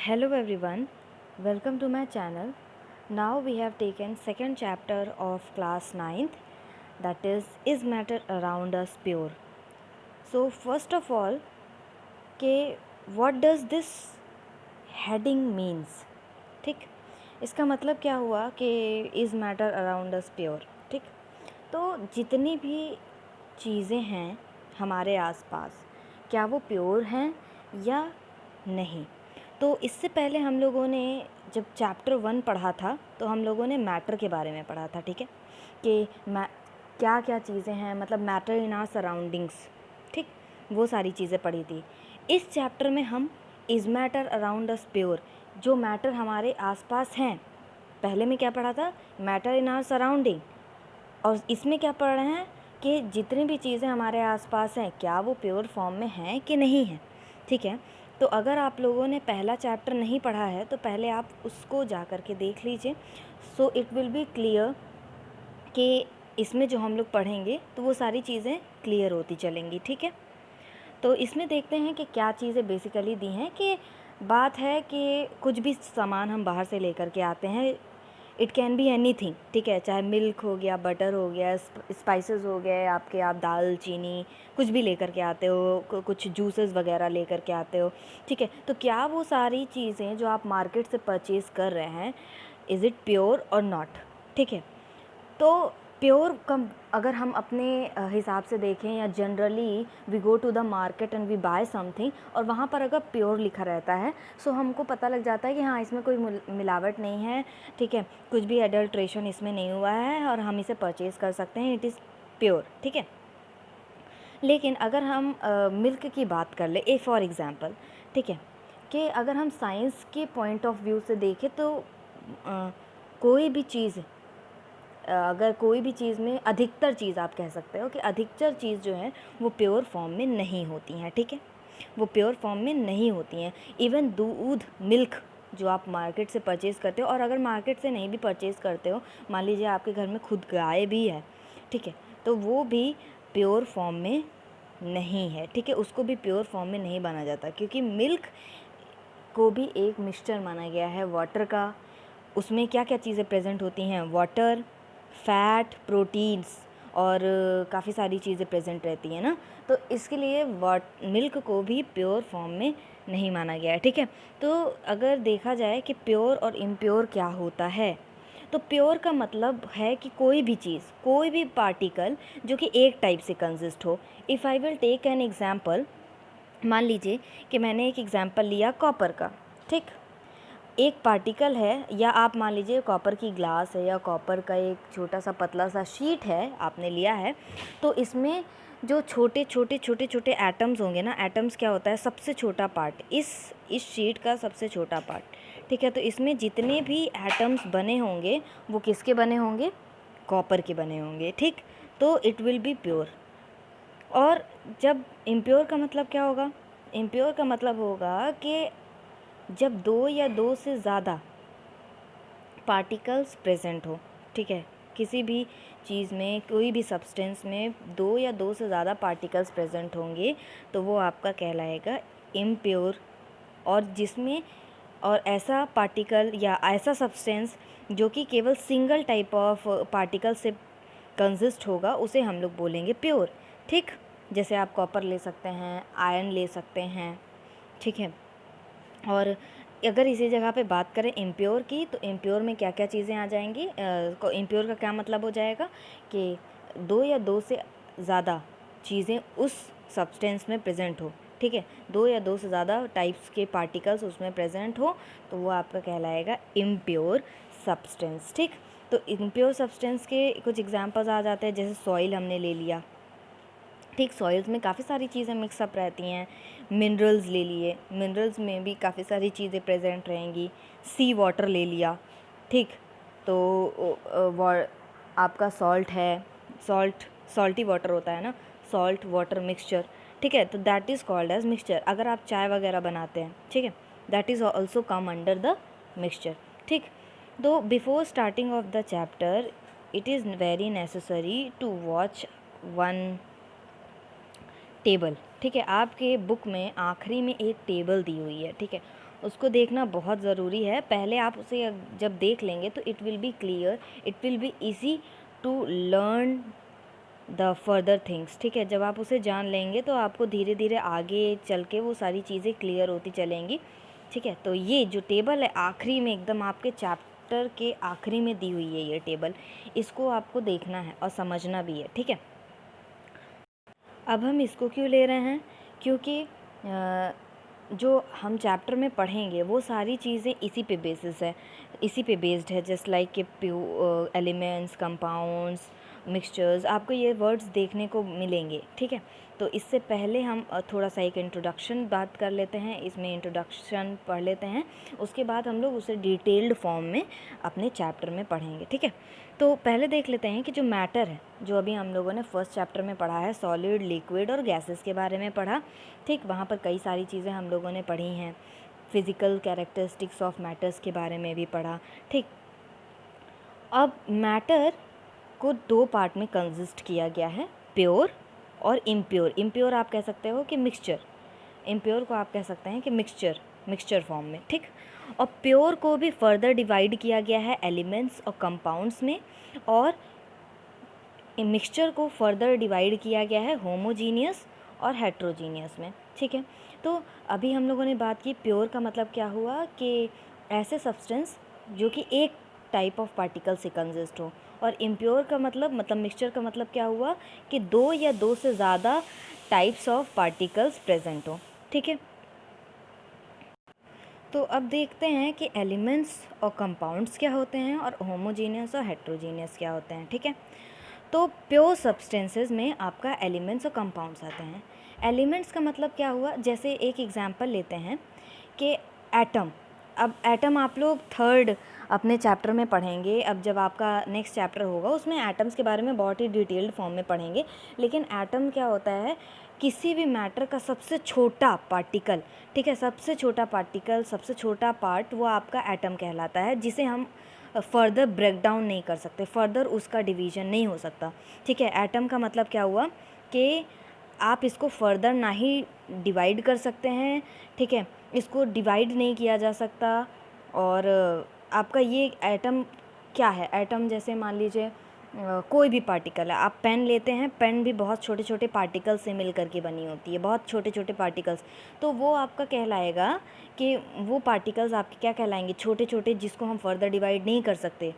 Hello everyone, welcome to my channel. Now we have taken second chapter of class 9th, that is matter around us pure. So first of all, what does this heading means? ठीक, इसका मतलब क्या हुआ कि is matter around us pure. ठीक, तो जितनी भी चीज़ें हैं हमारे आसपास, क्या वो प्योर हैं या नहीं. तो इससे पहले हम लोगों ने जब चैप्टर 1 पढ़ा था तो हम लोगों ने मैटर के बारे में पढ़ा था. ठीक है, कि क्या क्या चीज़ें हैं, मतलब मैटर इन आवर सराउंडिंग्स. ठीक, वो सारी चीज़ें पढ़ी थी. इस चैप्टर में हम is matter around us pure, जो मैटर हमारे आसपास हैं. पहले में क्या पढ़ा था, मैटर इन आवर सराउंडिंग, और इसमें क्या पढ़ रहे हैं कि जितनी भी चीज़ें हमारे आसपास हैं क्या वो प्योर फॉर्म में हैं कि नहीं हैं. ठीक है, तो अगर आप लोगों ने पहला चैप्टर नहीं पढ़ा है तो पहले आप उसको जा कर के देख लीजिए. So it will be clear कि इसमें जो हम लोग पढ़ेंगे तो वो सारी चीज़ें क्लियर होती चलेंगी. ठीक है, तो इसमें देखते हैं कि क्या चीज़ें बेसिकली दी हैं. कि बात है कि कुछ भी सामान हम बाहर से लेकर के आते हैं, इट कैन बी एनीथिंग. ठीक है, चाहे मिल्क हो गया, बटर हो गया, स्पाइसेस हो गए आपके, आप दाल चीनी कुछ भी लेकर के आते हो, कुछ जूसेस वगैरह लेकर के आते हो. ठीक है, तो क्या वो सारी चीज़ें जो आप मार्केट से परचेज़ कर रहे हैं, इज़ इट प्योर और नॉट. ठीक है, तो प्योर कम अगर हम अपने हिसाब से देखें, या generally we go to the market and we buy something, और वहाँ पर अगर प्योर लिखा रहता है सो हमको पता लग जाता है कि हाँ, इसमें कोई मिलावट नहीं है. ठीक है, कुछ भी एडल्ट्रेशन इसमें नहीं हुआ है और हम इसे परचेज़ कर सकते हैं, इट इज़ प्योर. ठीक है, लेकिन अगर हम मिल्क की बात कर ले फॉर एग्ज़ाम्पल, ठीक है, कि अगर हम साइंस के पॉइंट ऑफ व्यू से देखें तो कोई भी चीज़, अगर कोई भी चीज़ में अधिकतर चीज़ आप कह सकते हो कि अधिकतर चीज़ जो है वो प्योर फॉर्म में नहीं होती हैं. ठीक है, वो प्योर फॉर्म में नहीं होती हैं. इवन दूध, मिल्क जो आप मार्केट से परचेज़ करते हो, और अगर मार्केट से नहीं भी परचेज़ करते हो, मान लीजिए आपके घर में खुद गाय भी है, ठीक है, तो वो भी प्योर फॉर्म में नहीं है. ठीक है, उसको भी प्योर फॉर्म में नहीं माना जाता, क्योंकि मिल्क को भी एक मिक्सचर माना गया है वाटर का. उसमें क्या क्या चीज़ें प्रेजेंट होती हैं, वाटर, फैट, प्रोटीन्स, और काफ़ी सारी चीज़ें प्रेजेंट रहती हैं ना. तो इसके लिए मिल्क को भी प्योर फॉर्म में नहीं माना गया है. ठीक है, तो अगर देखा जाए कि प्योर और इम्प्योर क्या होता है, तो प्योर का मतलब है कि कोई भी चीज़, कोई भी पार्टिकल जो कि एक टाइप से कंसिस्ट हो. If I will take an example, मान लीजिए कि मैंने एक एग्जाम्पल लिया कॉपर का. ठीक, एक पार्टिकल है, या आप मान लीजिए कॉपर की ग्लास है, या कॉपर का एक छोटा सा पतला सा शीट है आपने लिया है. तो इसमें जो छोटे छोटे छोटे छोटे एटम्स होंगे ना, एटम्स क्या होता है, सबसे छोटा पार्ट, इस शीट का सबसे छोटा पार्ट. ठीक है, तो इसमें जितने भी एटम्स बने होंगे वो किसके बने होंगे, कॉपर के बने होंगे. ठीक, तो इट विल बी प्योर. और जब इम्प्योर का मतलब क्या होगा, इम्प्योर का मतलब होगा कि जब दो या दो से ज़्यादा पार्टिकल्स प्रेजेंट हो. ठीक है, किसी भी चीज़ में, कोई भी सब्सटेंस में दो या दो से ज़्यादा पार्टिकल्स प्रेजेंट होंगे तो वो आपका कहलाएगा इम्प्योर. और जिसमें, और ऐसा पार्टिकल या ऐसा सब्सटेंस जो कि केवल सिंगल टाइप ऑफ पार्टिकल से कंसिस्ट होगा, उसे हम लोग बोलेंगे प्योर. ठीक, जैसे आप कॉपर ले सकते हैं, आयरन ले सकते हैं. ठीक है, और अगर इसी जगह पे बात करें इम्प्योर की, तो इम्प्योर में क्या क्या चीज़ें आ जाएंगी. इम्प्योर का क्या मतलब हो जाएगा कि दो या दो से ज़्यादा चीज़ें उस सब्सटेंस में प्रेजेंट हो. ठीक है, दो या दो से ज़्यादा टाइप्स के पार्टिकल्स उसमें प्रेजेंट हो, तो वो आपका कहलाएगा इम्प्योर सब्सटेंस. ठीक, तो इम्प्योर सब्सटेंस के कुछ एग्जांपल्स आ जाते हैं, जैसे सॉइल हमने ले लिया. ठीक, सॉइल्स में काफ़ी सारी चीज़ें मिक्सअप रहती हैं. मिनरल्स ले लिए, मिनरल्स में भी काफ़ी सारी चीज़ें प्रेजेंट रहेंगी. सी वाटर ले लिया. ठीक, तो आपका सॉल्ट है, सॉल्टी वाटर होता है ना, सॉल्ट वाटर मिक्सचर. ठीक है, तो that is called as mixture. अगर आप चाय वगैरह बनाते हैं, ठीक है, that is also come under the mixture. ठीक, तो before starting of the chapter it is very necessary to watch one table. ठीक है, आपके बुक में आखिरी में एक टेबल दी हुई है. ठीक है, उसको देखना बहुत ज़रूरी है। पहले आप उसे जब देख लेंगे तो it will be clear, it will be easy to learn the further things, ठीक है। जब आप उसे जान लेंगे तो आपको धीरे धीरे आगे चल के वो सारी चीज़ें क्लियर होती चलेंगी, ठीक है। तो ये जो टेबल है आखिरी में एकदम आपके चैप्टर के आखिरी में दी हुई है ये टेबल, इसको आपको देखना है और समझना भी है, ठीक है। अब हम इसको क्यों ले रहे हैं, क्योंकि जो हम चैप्टर में पढ़ेंगे वो सारी चीज़ें इसी पे बेसिस है, इसी पे बेस्ड है। जस्ट लाइक कि एलिमेंट्स, कंपाउंड्स, मिक्सचर्स, आपको ये वर्ड्स देखने को मिलेंगे, ठीक है। तो इससे पहले हम थोड़ा सा एक इंट्रोडक्शन बात कर लेते हैं, इसमें इंट्रोडक्शन पढ़ लेते हैं, उसके बाद हम लोग उसे डिटेल्ड फॉर्म में अपने चैप्टर में पढ़ेंगे, ठीक है। तो पहले देख लेते हैं कि जो मैटर है, जो अभी हम लोगों ने फर्स्ट चैप्टर में पढ़ा है, सॉलिड, लिक्विड और गैसेस के बारे में पढ़ा, ठीक। वहाँ पर कई सारी चीज़ें हम लोगों ने पढ़ी हैं, फिज़िकल कैरेक्टरिस्टिक्स ऑफ मैटर्स के बारे में भी पढ़ा, ठीक। अब मैटर को दो पार्ट में कंसिस्ट किया गया है, प्योर और इम्प्योर। इम्प्योर आप कह सकते हो कि मिक्सचर, इम्प्योर को आप कह सकते हैं कि मिक्सचर फॉर्म में, ठीक। और प्योर को भी फर्दर डिवाइड किया गया है एलिमेंट्स और कंपाउंड्स में, और मिक्सचर को फर्दर डिवाइड किया गया है होमोजीनियस और हेट्रोजीनियस में, ठीक है। तो अभी हम लोगों ने बात की प्योर का मतलब क्या हुआ कि ऐसे सब्सटेंस जो कि एक टाइप ऑफ पार्टिकल से कंसिस्ट हो, और इम्प्योर का मतलब मिक्सचर का मतलब क्या हुआ कि दो या दो से ज़्यादा टाइप्स ऑफ पार्टिकल्स प्रेजेंट हो, ठीक है। तो अब देखते हैं कि एलिमेंट्स और कंपाउंड्स क्या होते हैं और होमोजीनियस और हेट्रोजीनियस क्या होते हैं, ठीक है। तो प्योर सब्सटेंसेस में आपका एलिमेंट्स और कंपाउंड्स आते हैं। एलिमेंट्स का मतलब क्या हुआ, जैसे एक एग्जांपल लेते हैं कि एटम। अब एटम आप लोग थर्ड अपने चैप्टर में पढ़ेंगे, अब जब आपका नेक्स्ट चैप्टर होगा उसमें एटम्स के बारे में बहुत ही डिटेल्ड फॉर्म में पढ़ेंगे। लेकिन एटम क्या होता है, किसी भी मैटर का सबसे छोटा पार्टिकल, ठीक है, सबसे छोटा पार्टिकल, सबसे छोटा पार्ट, वो आपका एटम कहलाता है, जिसे हम फर्दर ब्रेक डाउन नहीं कर सकते, फर्दर उसका डिवीज़न नहीं हो सकता, ठीक है। एटम का मतलब क्या हुआ कि आप इसको फर्दर ना ही डिवाइड कर सकते हैं, ठीक है, इसको डिवाइड नहीं किया जा सकता। और आपका ये एटम क्या है, एटम जैसे मान लीजिए कोई भी पार्टिकल है, आप पेन लेते हैं, पेन भी बहुत छोटे छोटे पार्टिकल्स से मिल करके बनी होती है, बहुत छोटे छोटे पार्टिकल्स, तो वो आपका कहलाएगा कि वो पार्टिकल्स आपके क्या कहलाएंगे, छोटे छोटे, जिसको हम फर्दर डिवाइड नहीं कर सकते,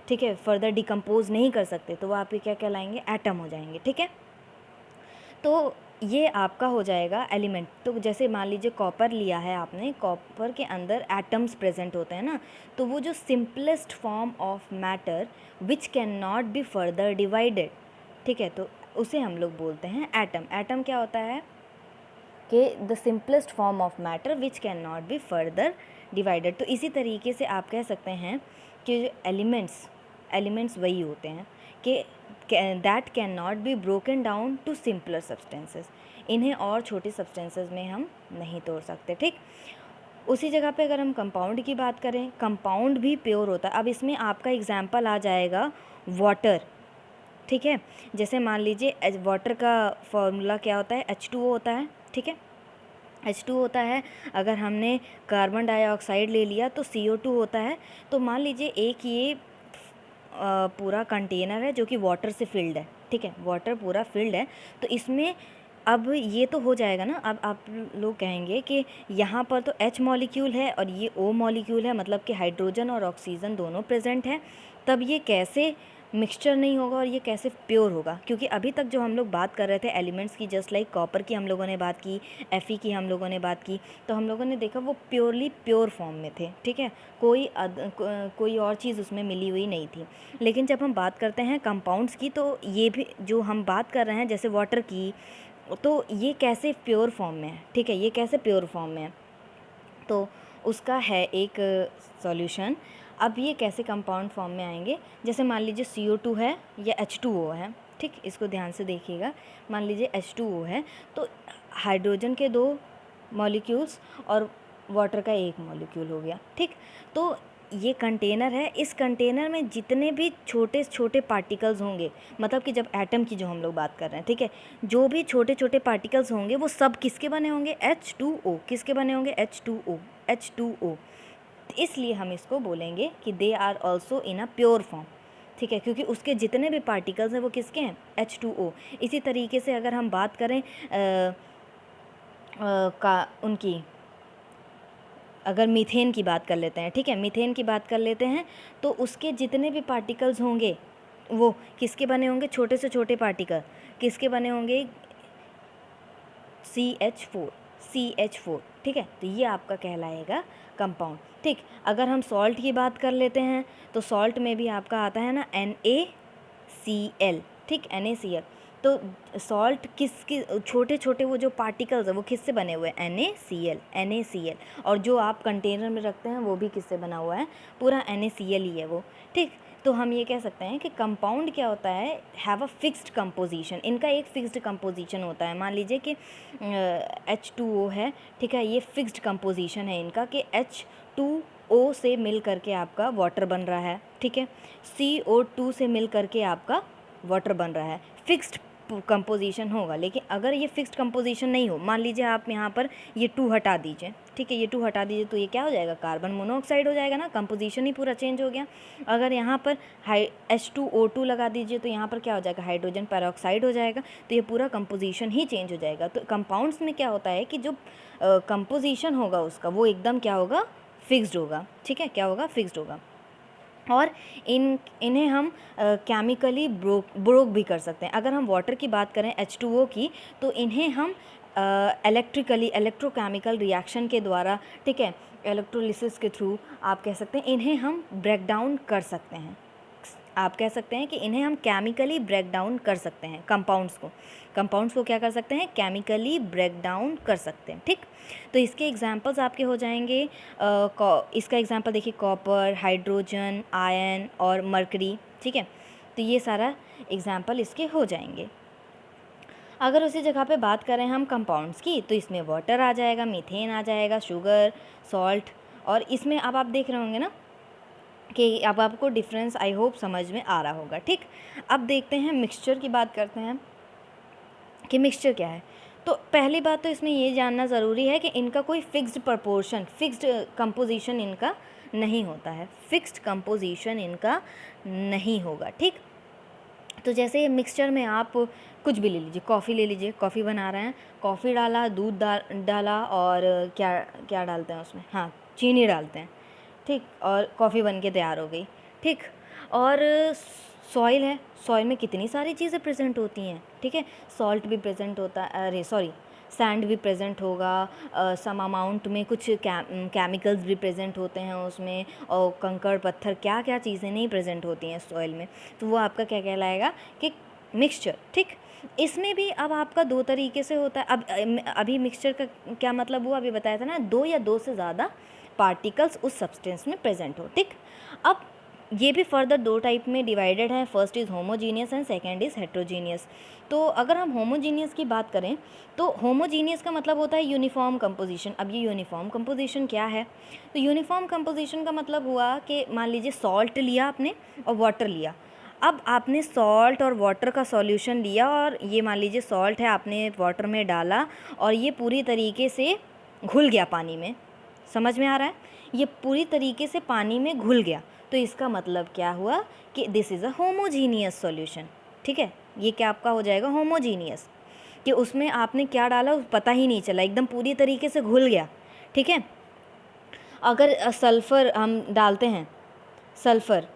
ठीक है, फर्दर डिकम्पोज नहीं कर सकते, तो वो आपके क्या कहलाएंगे, एटम हो जाएंगे, ठीक है। तो ये आपका हो जाएगा एलिमेंट। तो जैसे मान लीजिए कॉपर लिया है आपने, कॉपर के अंदर एटम्स प्रेजेंट होते हैं ना, तो वो जो simplest form of matter which can not be further divided, ठीक है, तो उसे हम लोग बोलते हैं एटम। एटम क्या होता है कि the simplest form of matter which can not be further divided. तो इसी तरीके से आप कह सकते हैं कि जो एलिमेंट्स वही होते हैं कि that can not be broken down to simpler substances, इन्हें और छोटी सब्सटेंसेस में हम नहीं तोड़ सकते, ठीक। उसी जगह पे अगर हम कंपाउंड की बात करें, कंपाउंड भी प्योर होता है। अब इसमें आपका एग्जाम्पल आ जाएगा वाटर, ठीक है। जैसे मान लीजिए वाटर का फॉर्मूला क्या होता है, H2O होता है, ठीक है, H2 होता है। अगर हमने कार्बन डाइऑक्साइड ले लिया तो CO2 होता है। तो मान लीजिए एक ये पूरा कंटेनर है जो कि वाटर से फिल्ड है, ठीक है, वाटर पूरा फिल्ड है। तो इसमें अब ये तो हो जाएगा ना, अब आप लोग कहेंगे कि यहाँ पर तो H मॉलिक्यूल है और ये O मॉलिक्यूल है, मतलब कि हाइड्रोजन और ऑक्सीजन दोनों प्रेजेंट है, तब ये कैसे मिक्सचर नहीं होगा और ये कैसे प्योर होगा। क्योंकि अभी तक जो हम लोग बात कर रहे थे एलिमेंट्स की, जस्ट लाइक कॉपर की हम लोगों ने बात की, Fe की हम लोगों ने बात की, तो हम लोगों ने देखा वो प्योरली प्योर फॉर्म में थे, ठीक है, कोई और चीज़ उसमें मिली हुई नहीं थी। लेकिन जब हम बात करते हैं कंपाउंड्स की, तो ये भी जो हम बात कर रहे हैं जैसे वाटर की, तो ये कैसे प्योर फॉर्म में है, ठीक है, ये कैसे प्योर फॉर्म में है, तो उसका है एक सॉल्यूशन। अब ये कैसे कंपाउंड फॉर्म में आएंगे, जैसे मान लीजिए CO2 है या H2O है, ठीक, इसको ध्यान से देखिएगा। मान लीजिए H2O है, तो हाइड्रोजन के 2 मॉलिक्यूल्स और वाटर का 1 मॉलिक्यूल हो गया, ठीक। तो ये कंटेनर है, इस कंटेनर में जितने भी छोटे छोटे पार्टिकल्स होंगे, मतलब कि जब एटम की जो हम लोग बात कर रहे हैं, ठीक है, जो भी छोटे छोटे पार्टिकल्स होंगे वो सब किसके बने होंगे, H2O, किसके बने होंगे, H2O। इसलिए हम इसको बोलेंगे कि they are also in a pure form, ठीक है, क्योंकि उसके जितने भी पार्टिकल्स हैं वो किसके हैं, H2O। इसी तरीके से अगर हम बात करें उनकी, अगर मीथेन की बात कर लेते हैं, ठीक है, मीथेन की बात कर लेते हैं, तो उसके जितने भी पार्टिकल्स होंगे वो किसके बने होंगे, छोटे से छोटे पार्टिकल किसके बने होंगे, CH4, ठीक है। तो ये आपका कहलाएगा कंपाउंड, ठीक। अगर हम सॉल्ट की बात कर लेते हैं तो सॉल्ट में भी आपका आता है ना NaCl, ठीक, NaCl। तो सॉल्ट किसके, छोटे छोटे वो जो पार्टिकल्स है वो किससे बने हुए हैं, NaCl। और जो आप कंटेनर में रखते हैं वो भी किससे बना हुआ है, पूरा NaCl ही है वो, ठीक। तो हम ये कह सकते हैं कि कंपाउंड क्या होता है, हैव अ फिक्स्ड कंपोजिशन, इनका एक फिक्स्ड कंपोजिशन होता है। मान लीजिए कि H2O है, ठीक है, ये फिक्स्ड कंपोजिशन है इनका कि H2O से मिल करके आपका वाटर बन रहा है, ठीक है, CO2 से मिल करके आपका वाटर बन रहा है, फिक्स्ड कंपोजिशन होगा। लेकिन अगर ये फिक्स्ड कंपोजिशन नहीं हो, मान लीजिए आप यहाँ पर ये 2 हटा दीजिए, ठीक है, ये 2 हटा दीजिए, तो ये क्या हो जाएगा, कार्बन मोनोऑक्साइड हो जाएगा ना, कंपोजिशन ही पूरा चेंज हो गया। अगर यहाँ पर H2O2 लगा दीजिए तो यहाँ पर क्या हो जाएगा, हाइड्रोजन पेरोक्साइड हो जाएगा, तो ये पूरा कंपोजिशन ही चेंज हो जाएगा। तो कंपाउंड्स में क्या होता है कि जो कंपोजिशन होगा उसका वो एकदम क्या होगा, फिक्स्ड होगा, ठीक है, क्या होगा, फिक्स्ड होगा। और इन्हें हम केमिकली ब्रोक भी कर सकते हैं। अगर हम वाटर की बात करें H2O की, तो इन्हें हम इलेक्ट्रोकेमिकल रिएक्शन के द्वारा, ठीक है, इलेक्ट्रोलिसिस के थ्रू आप कह सकते हैं इन्हें हम ब्रेक डाउन कर सकते हैं। आप कह सकते हैं कि इन्हें हम केमिकली ब्रेक डाउन कर सकते हैं, कंपाउंड्स को क्या कर सकते हैं, केमिकली ब्रेक डाउन कर सकते हैं, ठीक। तो इसके एग्जांपल्स आपके हो जाएंगे, इसका एग्जांपल देखिए, कॉपर, हाइड्रोजन, आयन और मरकरी, ठीक है। तो ये सारा एग्जांपल इसके हो जाएंगे। अगर उसी जगह पे बात करें हम कंपाउंड्स की, तो इसमें वाटर आ जाएगा, मीथेन आ जाएगा, शुगर, सॉल्ट, और इसमें अब आप देख रहे होंगे ना कि अब आपको डिफरेंस आई होप समझ में आ रहा होगा, ठीक। अब देखते हैं मिक्सचर की बात करते हैं कि मिक्सचर क्या है। तो पहली बात तो इसमें ये जानना ज़रूरी है कि इनका कोई फिक्स्ड प्रपोर्शन, फिक्स्ड कंपोजिशन इनका नहीं होता है, फिक्स्ड कंपोजिशन इनका नहीं होगा, ठीक। तो जैसे मिक्सचर में आप कुछ भी ले लीजिए, कॉफ़ी ले लीजिए, कॉफ़ी बना रहे हैं, कॉफ़ी डाला, दूध डाला और क्या क्या डालते हैं उसमें, हाँ, चीनी डालते हैं, ठीक, और कॉफ़ी बन के तैयार हो गई, ठीक। और सॉइल है, सॉइल में कितनी सारी चीज़ें प्रेजेंट होती हैं, ठीक है, सॉल्ट भी प्रेजेंट होता है, अरे सॉरी, सैंड भी प्रेजेंट होगा, सम अमाउंट में कुछ केमिकल्स भी प्रेजेंट होते हैं उसमें, और कंकड़ पत्थर, क्या क्या चीज़ें नहीं प्रेजेंट होती हैं सॉइल में, तो वो आपका क्या कहलाएगा कि मिक्सचर, ठीक। इसमें भी अब आपका 2 तरीके से होता है। अब अभी मिक्सचर का क्या मतलब हुआ, अभी बताया था ना, 2 या 2 से ज़्यादा पार्टिकल्स उस सब्सटेंस में प्रेजेंट हो, ठीक। अब ये भी फर्दर 2 टाइप में डिवाइडेड है, first is homogeneous and second is heterogeneous. तो अगर हम होमोजीनियस की बात करें तो होमोजीनियस का मतलब होता है यूनिफॉर्म कंपोजिशन। अब ये यूनिफॉर्म कंपोजिशन क्या है, तो यूनिफॉर्म कंपोजिशन का मतलब हुआ कि मान लीजिए सॉल्ट लिया आपने और वाटर लिया, अब आपने सॉल्ट और वाटर का सॉल्यूशन लिया, और ये मान लीजिए सॉल्ट है, आपने वाटर में डाला और ये पूरी तरीके से घुल गया पानी में, समझ में आ रहा है, ये पूरी तरीके से पानी में घुल गया, तो इसका मतलब क्या हुआ कि this is a homogeneous solution, ठीक है। ये क्या आपका हो जाएगा, होमोजीनियस, कि उसमें आपने क्या डाला पता ही नहीं चला, एकदम पूरी तरीके से घुल गया, ठीक है। अगर सल्फ़र हम डालते हैं, सल्फ़र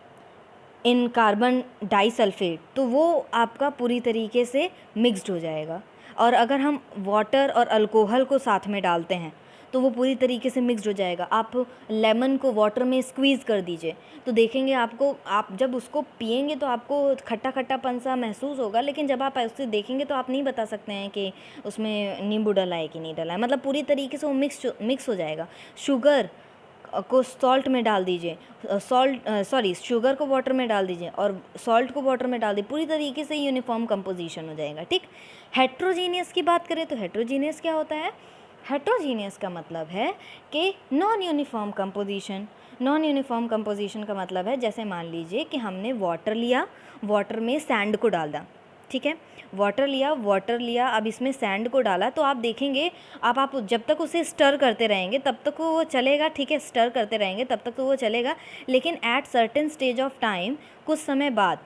इन कार्बन डाइसल्फेट, तो वो आपका पूरी तरीके से मिक्स्ड हो जाएगा। और अगर हम वाटर और अल्कोहल को साथ में डालते हैं तो वो पूरी तरीके से मिक्स्ड हो जाएगा। आप लेमन को वाटर में स्क्वीज़ कर दीजिए तो देखेंगे आपको, आप जब उसको पिएंगे तो आपको खट्टा खट्टापन सा महसूस होगा, लेकिन जब आप ऐसे देखेंगे तो आप नहीं बता सकते हैं कि उसमें नींबू डला है कि नहीं डला है, मतलब पूरी तरीके से वो मिक्स हो जाएगा। शुगर को सॉल्ट में डाल दीजिए, शुगर को वाटर में डाल दीजिए और सॉल्ट को वाटर में डाल दीजिए, पूरी तरीके से यूनिफॉर्म कंपोजिशन हो जाएगा, ठीक। हेट्रोजीनियस की बात करें तो हेट्रोजीनियस क्या होता है, हेट्रोजीनियस का मतलब है कि non uniform composition. Non uniform composition का मतलब है, जैसे मान लीजिए कि हमने वाटर लिया, वाटर में सैंड को डाल दा, ठीक है, वाटर लिया, अब इसमें सैंड को डाला, तो आप देखेंगे आप जब तक उसे स्टर करते रहेंगे तब तक वो चलेगा, ठीक है, स्टर करते रहेंगे तब तक तो वो चलेगा, लेकिन at certain stage of time, कुछ समय बाद,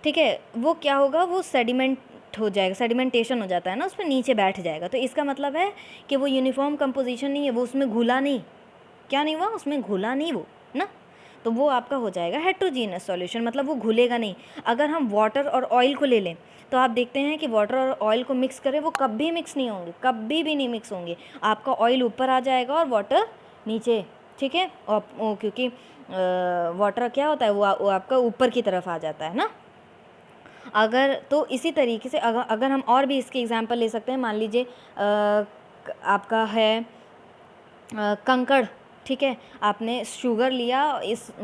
ठीक है, वो क्या होगा, वो सेडिमेंट हो जाएगा, सेडिमेंटेशन हो जाता है ना, उसमें नीचे बैठ जाएगा। तो इसका मतलब है कि वो यूनिफॉर्म कंपोजिशन नहीं है, वो उसमें घुला नहीं, क्या नहीं हुआ, उसमें घुला नहीं वो ना, तो वो आपका हो जाएगा हेट्रोजीनियस सॉल्यूशन, मतलब वो घुलेगा नहीं। अगर हम वाटर और ऑयल को ले लें तो आप देखते हैं कि वाटर और ऑयल को मिक्स करें, वो कभी मिक्स नहीं होंगे, कभी भी नहीं मिक्स होंगे, आपका ऑयल ऊपर आ जाएगा और वाटर नीचे, ठीक है, और क्योंकि वाटर क्या होता है, वो आपका ऊपर की तरफ आ जाता है ना। अगर तो इसी तरीके से अगर हम और भी इसके एग्जांपल ले सकते हैं, मान लीजिए आपका है कंकड़, ठीक है, आपने शुगर लिया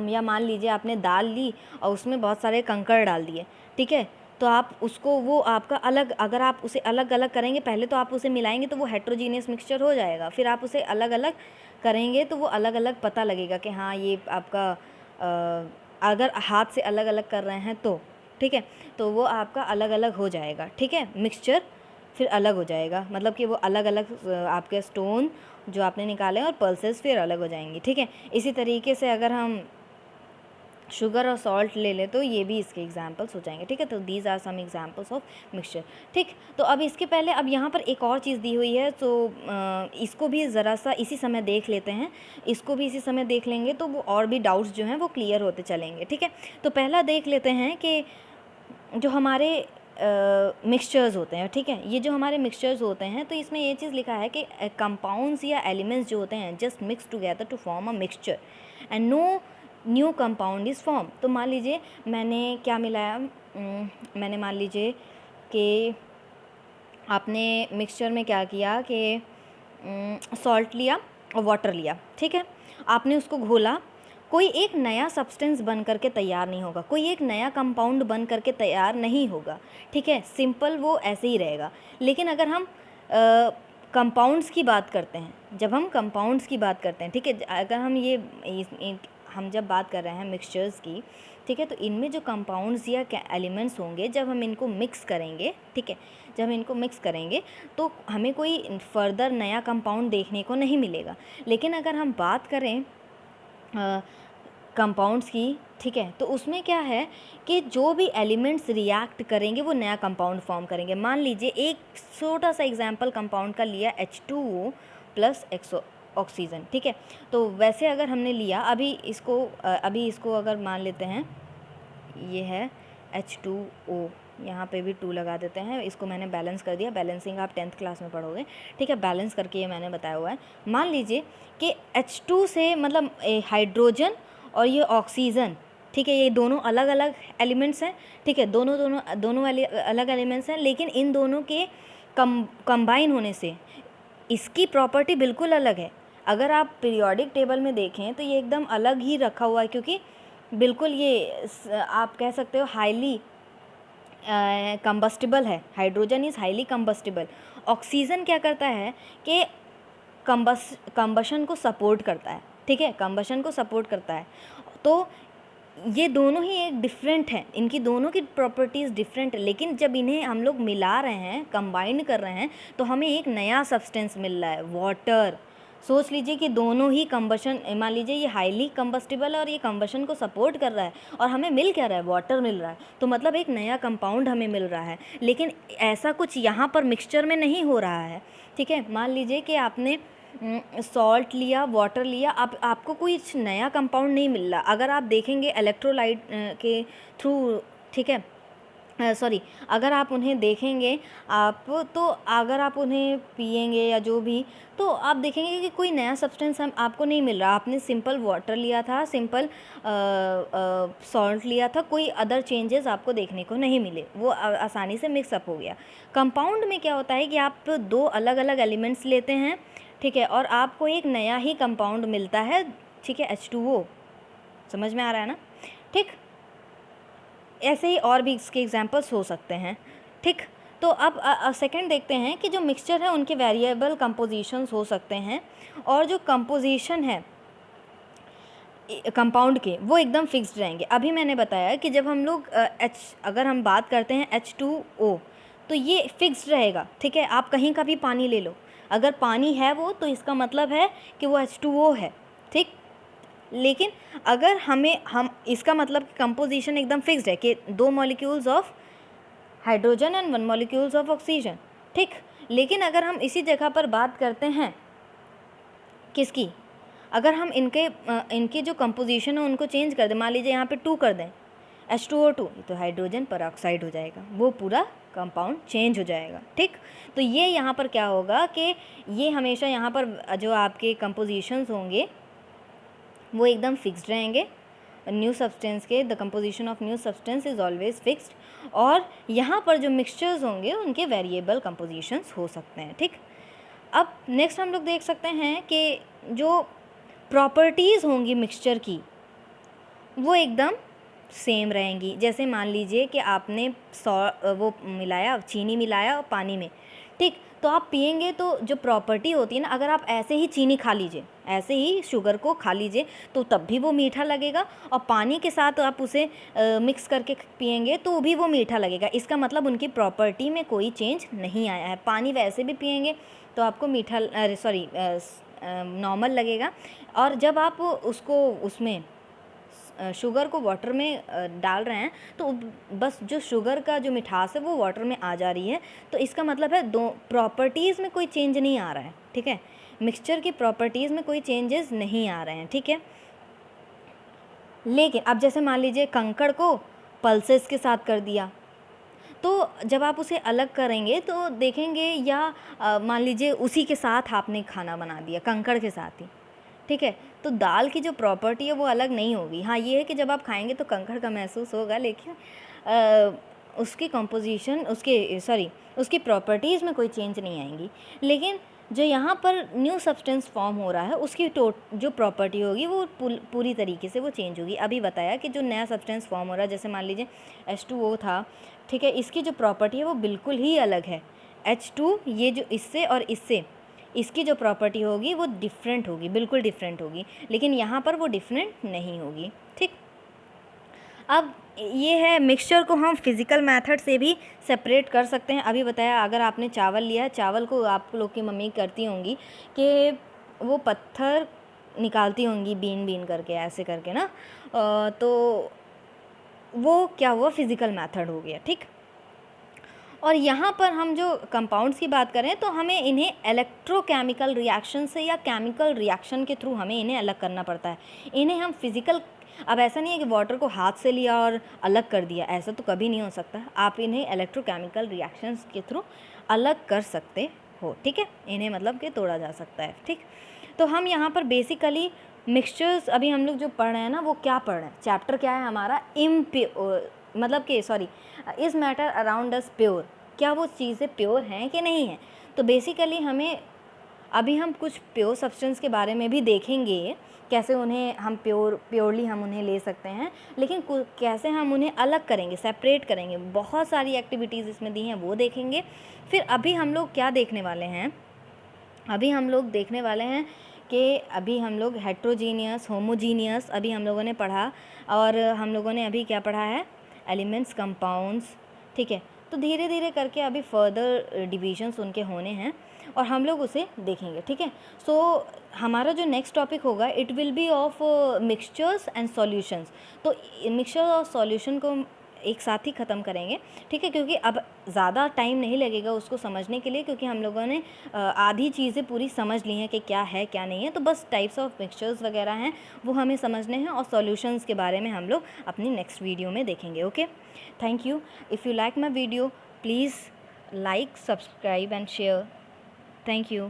या मान लीजिए आपने दाल ली और उसमें बहुत सारे कंकड़ डाल दिए, ठीक है, तो आप उसको, वो आपका अलग, अगर आप उसे अलग अलग करेंगे, पहले तो आप उसे मिलाएंगे तो वो हेट्रोजीनियस मिक्सचर हो जाएगा, फिर आप उसे अलग अलग करेंगे तो वो अलग अलग पता लगेगा कि हाँ ये आपका अगर हाथ से अलग अलग कर रहे हैं तो, ठीक है, तो वो आपका अलग अलग हो जाएगा, ठीक है, मिक्सचर फिर अलग हो जाएगा, मतलब कि वो अलग अलग आपके स्टोन जो आपने निकाले और पल्सेस फिर अलग हो जाएंगी, ठीक है। इसी तरीके से अगर हम शुगर और सॉल्ट ले लें तो ये भी इसके एग्जांपल्स हो जाएंगे, ठीक है। तो these are some examples of mixture, ठीक। तो अब इसके पहले अब यहाँ पर एक और चीज़ दी हुई है, तो इसको भी ज़रा सा इसी समय देख लेते हैं, इसको भी इसी समय देख लेंगे तो वो और भी डाउट्स जो हैं वो क्लियर होते चलेंगे, ठीक है। तो पहला देख लेते हैं कि जो हमारे मिक्सचर्स होते हैं, ठीक है, ये जो हमारे मिक्सचर्स होते हैं तो इसमें ये चीज़ लिखा है कि कंपाउंड्स या एलिमेंट्स जो होते हैं just mix together to form a mixture and no new compound is form. तो मान लीजिए मैंने क्या मिलाया, मैंने मान लीजिए कि आपने मिक्सचर में क्या किया कि सॉल्ट लिया और वाटर लिया, ठीक है, आपने उसको घोला, कोई एक नया सब्सटेंस बन करके तैयार नहीं होगा, कोई एक नया कंपाउंड बन करके तैयार नहीं होगा, ठीक है, सिंपल वो ऐसे ही रहेगा। लेकिन अगर हम कंपाउंड्स की बात करते हैं, जब हम कंपाउंड्स की बात करते हैं, ठीक है, अगर हम हम जब बात कर रहे हैं मिक्सचर्स की, ठीक है, तो इनमें जो कंपाउंड्स या एलिमेंट्स होंगे जब हम इनको मिक्स करेंगे, ठीक है, जब इनको मिक्स करेंगे तो हमें कोई फर्दर नया कंपाउंड देखने को नहीं मिलेगा। लेकिन अगर हम बात करें कंपाउंड्स की, ठीक है, तो उसमें क्या है कि जो भी एलिमेंट्स रिएक्ट करेंगे वो नया कंपाउंड फॉर्म करेंगे। मान लीजिए एक छोटा सा एग्जांपल कंपाउंड का लिया H2O प्लस ऑक्सीजन, ठीक है, तो वैसे अगर हमने लिया अभी इसको अगर मान लेते हैं, ये है H2O, यहाँ पे भी 2 लगा देते हैं, इसको मैंने बैलेंस कर दिया, बैलेंसिंग आप 10th क्लास में पढ़ोगे, ठीक है, बैलेंस करके ये मैंने बताया हुआ है। मान लीजिए कि H2 से मतलब हाइड्रोजन और ये ऑक्सीजन, ठीक है, ये दोनों अलग अलग एलिमेंट्स हैं, ठीक है, दोनों अलग एलिमेंट्स हैं, लेकिन इन दोनों के कंबाइन होने से इसकी प्रॉपर्टी बिल्कुल अलग है। अगर आप पीरियोडिक टेबल में देखें तो ये एकदम अलग ही रखा हुआ है, क्योंकि बिल्कुल ये आप कह सकते हो हाईली कंबस्टिबल है। Hydrogen is highly combustible. Oxygen क्या करता है कि कंबशन को सपोर्ट करता है, ठीक है, कंबशन को सपोर्ट करता है। तो ये दोनों ही एक डिफरेंट हैं, इनकी दोनों की प्रॉपर्टीज़ डिफरेंट है, लेकिन जब इन्हें हम लोग मिला रहे हैं, कंबाइन कर रहे हैं, तो हमें एक नया सब्सटेंस मिल रहा है, वाटर। सोच लीजिए कि दोनों ही कंबशन, मान लीजिए ये हाईली कंबस्टिबल है और ये कंबशन को सपोर्ट कर रहा है, और हमें मिल क्या रहा है, वाटर मिल रहा है, तो मतलब एक नया कंपाउंड हमें मिल रहा है। लेकिन ऐसा कुछ यहाँ पर मिक्सचर में नहीं हो रहा है, ठीक है। मान लीजिए कि आपने सॉल्ट लिया, वाटर लिया, आपको कोई नया कंपाउंड नहीं मिल रहा। अगर आप देखेंगे इलेक्ट्रोलाइट के थ्रू, ठीक है, सॉरी, अगर आप उन्हें देखेंगे तो अगर आप उन्हें पिएंगे या जो भी, तो आप देखेंगे कि कोई नया सब्सटेंस आपको नहीं मिल रहा। आपने सिंपल वाटर लिया था, सिंपल सॉल्ट लिया था, कोई अदर चेंजेस आपको देखने को नहीं मिले, वो आसानी से मिक्सअप हो गया। कंपाउंड में क्या होता है कि आप 2 अलग अलग एलिमेंट्स लेते हैं, ठीक है, और आपको एक नया ही कंपाउंड मिलता है, ठीक है, H2O। समझ में आ रहा है ना, ठीक। ऐसे ही और भी इसके एग्जांपल्स हो सकते हैं, ठीक। तो अब सेकंड देखते हैं कि जो मिक्सचर है उनके वेरिएबल कंपोजिशंस हो सकते हैं, और जो कंपोजिशन है कंपाउंड के वो एकदम फिक्स्ड रहेंगे। अभी मैंने बताया कि जब हम लोग अगर हम बात करते हैं H2O तो ये फिक्स्ड रहेगा, ठीक है। आप कहीं का भी पानी ले लो, अगर पानी है वो तो इसका मतलब है कि वो H2O है, ठीक। लेकिन अगर हम इसका मतलब कंपोजिशन एकदम फिक्स्ड है कि 2 molecules of hydrogen and 1 molecules of oxygen, ठीक। लेकिन अगर हम इसी जगह पर बात करते हैं किसकी, अगर हम इनके जो कंपोजिशन है उनको चेंज कर दें, मान लीजिए यहाँ पे 2 कर दें, H2O2, तो हाइड्रोजन परऑक्साइड हो जाएगा, वो पूरा कंपाउंड चेंज हो जाएगा, ठीक। तो ये यहाँ पर क्या होगा कि ये हमेशा यहाँ पर जो आपके कंपोजिशंस होंगे वो एकदम फिक्स्ड रहेंगे। न्यू सब्सटेंस के the composition of new substance is always fixed, और यहाँ पर जो मिक्सचर्स होंगे उनके वेरिएबल कंपोजिशंस हो सकते हैं, ठीक। अब नेक्स्ट हम लोग देख सकते हैं कि जो प्रॉपर्टीज़ होंगी मिक्सचर की वो एकदम सेम रहेंगी। जैसे मान लीजिए कि आपने वो मिलाया, चीनी मिलाया पानी में, ठीक। तो आप पिएंगे तो जो प्रॉपर्टी होती है ना, अगर आप ऐसे ही चीनी खा लीजिए, ऐसे ही शुगर को खा लीजिए तो तब भी वो मीठा लगेगा, और पानी के साथ आप उसे मिक्स करके पिएंगे तो भी वो मीठा लगेगा। इसका मतलब उनकी प्रॉपर्टी में कोई चेंज नहीं आया है। पानी वैसे भी पिएंगे तो आपको मीठा नॉर्मल लगेगा, और जब आप उसको उसमें शुगर को वाटर में डाल रहे हैं तो बस जो शुगर का जो मिठास है वो वाटर में आ जा रही है, तो इसका मतलब है दो प्रॉपर्टीज़ में कोई चेंज नहीं आ रहा है, ठीक है। मिक्सचर की प्रॉपर्टीज़ में कोई चेंजेस नहीं आ रहे हैं, ठीक है। लेकिन अब जैसे मान लीजिए कंकड़ को पल्सेस के साथ कर दिया, तो जब आप उसे अलग करेंगे तो देखेंगे, या मान लीजिए उसी के साथ आपने खाना बना दिया कंकड़ के साथ ही, ठीक है, तो दाल की जो प्रॉपर्टी है वो अलग नहीं होगी। हाँ, ये है कि जब आप खाएंगे तो कंकड़ का महसूस होगा, लेकिन उसकी कंपोजिशन उसकी प्रॉपर्टीज़ में कोई चेंज नहीं आएंगी। लेकिन जो यहाँ पर न्यू सब्सटेंस फॉर्म हो रहा है उसकी जो प्रॉपर्टी होगी वो पूरी तरीके से वो चेंज होगी। अभी बताया कि जो नया सब्सटेंस फॉर्म हो रहा है, जैसे मान लीजिए H2O था, ठीक है, इसकी जो प्रॉपर्टी है वो बिल्कुल ही अलग है। H2 ये जो इससे और इससे इसकी जो प्रॉपर्टी होगी वो डिफरेंट होगी, बिल्कुल डिफरेंट होगी, लेकिन यहाँ पर वो डिफरेंट नहीं होगी, ठीक। अब ये है मिक्सचर को हम फिज़िकल मेथड से भी सेपरेट कर सकते हैं। अभी बताया अगर आपने चावल लिया है, चावल को आप लोग की मम्मी करती होंगी कि वो पत्थर निकालती होंगी बीन करके, ऐसे करके ना, तो वो क्या हुआ, फिज़िकल मेथड हो गया, ठीक। और यहाँ पर हम जो कंपाउंड्स की बात करें तो हमें इन्हें इलेक्ट्रोकेमिकल रिएक्शन से या केमिकल रिएक्शन के थ्रू हमें इन्हें अलग करना पड़ता है। इन्हें हम फिज़िकल, अब ऐसा नहीं है कि वाटर को हाथ से लिया और अलग कर दिया, ऐसा तो कभी नहीं हो सकता। आप इन्हें इलेक्ट्रोकेमिकल रिएक्शंस के थ्रू अलग कर सकते हो, ठीक है, इन्हें मतलब कि तोड़ा जा सकता है, ठीक। तो हम यहाँ पर बेसिकली मिक्सचर्स अभी हम लोग जो पढ़ रहे हैं ना, वो क्या पढ़ रहे हैं, चैप्टर क्या है हमारा, is matter around us pure, क्या वो चीज़ें प्योर हैं कि नहीं हैं। तो बेसिकली अभी हम कुछ प्योर सब्सटेंस के बारे में भी देखेंगे, कैसे उन्हें हम प्योरली हम उन्हें ले सकते हैं, लेकिन कैसे हम उन्हें अलग करेंगे, सेपरेट करेंगे, बहुत सारी एक्टिविटीज़ इसमें दी हैं, वो देखेंगे। फिर अभी हम लोग क्या देखने वाले हैं, अभी हम लोग देखने वाले हैं कि अभी हम लोग हेट्रोजीनियस, होमोजीनियस अभी हम लोगों ने पढ़ा, और हम लोगों ने अभी क्या पढ़ा है, एलिमेंट्स, कंपाउंड्स, ठीक है। तो धीरे धीरे करके अभी फर्दर डिविजन्स उनके होने हैं और हम लोग उसे देखेंगे, ठीक है। सो हमारा जो नेक्स्ट टॉपिक होगा it will B of mixtures and solutions. तो मिक्सचर और सॉल्यूशन को एक साथ ही ख़त्म करेंगे, ठीक है, क्योंकि अब ज़्यादा टाइम नहीं लगेगा उसको समझने के लिए, क्योंकि हम लोगों ने आधी चीज़ें पूरी समझ ली हैं कि क्या है क्या नहीं है। तो बस टाइप्स ऑफ मिक्सचर्स वगैरह हैं वो हमें समझने हैं, और सॉल्यूशंस के बारे में हम लोग अपनी नेक्स्ट वीडियो में देखेंगे। Okay, thank you. If you like my video please like, subscribe and share. Thank you.